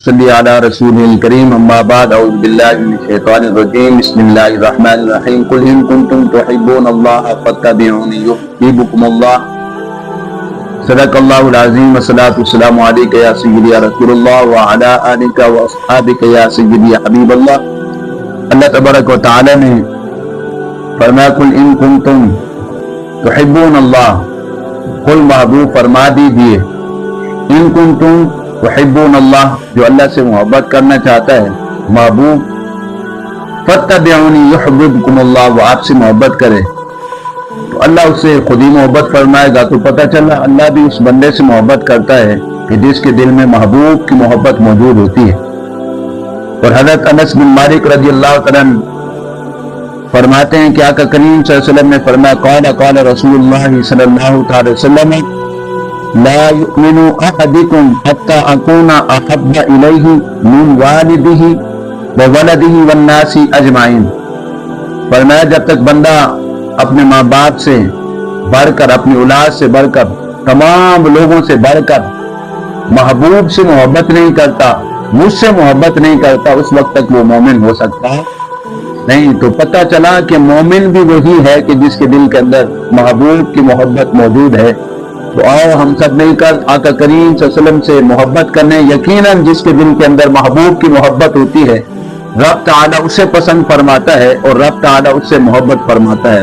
صلی علی رسول الکریم اما بعد اعوذ باللہ من الشیطان الرجیم بسم اللہ الرحمن الرحیم قل ان کنتم تحبون اللہ فاتبعونی یحببکم اللہ صدق اللہ العظیم والصلاة والسلام علیک یا سیدی یا رسول اللہ وعلی آلک واصحابک یا سیدی یا حبیب اللہ۔ اللہ تبارک و تعالی نے فرمایا قل ان کنتم تحبون اللہ، قل محبوب فرما دیجئے ان کنتم تحبون اللہ، جو اللہ سے محبت کرنا چاہتا ہے محبوب، فاتبعونی یحببکم اللہ، وہ آپ سے محبت کرے تو اللہ اس سے خود ہی محبت فرمائے گا۔ تو پتہ چلا اللہ بھی اس بندے سے محبت کرتا ہے کہ جس کے دل میں محبوب کی محبت موجود ہوتی ہے۔ اور حضرت انس بن مالک رضی اللہ تعالیٰ فرماتے ہیں کہ آقا کریم صلی اللہ علیہ وسلم نے فرمایا قال رسول اللہ صلی اللہ تعالی وسلم لا يؤمن احدكم حتى اكون احب اليه من والده وولده والناس اجمعین۔ فرمایا جب تک بندہ اپنے ماں باپ سے بڑھ کر، اپنی اولاد سے بڑھ کر، تمام لوگوں سے بڑھ کر محبوب سے محبت نہیں کرتا، مجھ سے محبت نہیں کرتا، اس وقت تک وہ مومن ہو سکتا نہیں۔ تو پتہ چلا کہ مومن بھی وہی ہے کہ جس کے دل کے اندر محبوب کی محبت موجود ہے۔ تو آؤ ہم سب مل کر آقا کریم صلی اللہ علیہ وسلم سے محبت کرنے۔ یقیناً جس کے دل کے اندر محبوب کی محبت ہوتی ہے، رب تعالیٰ اسے پسند فرماتا ہے اور رب تعالیٰ اس سے محبت فرماتا ہے۔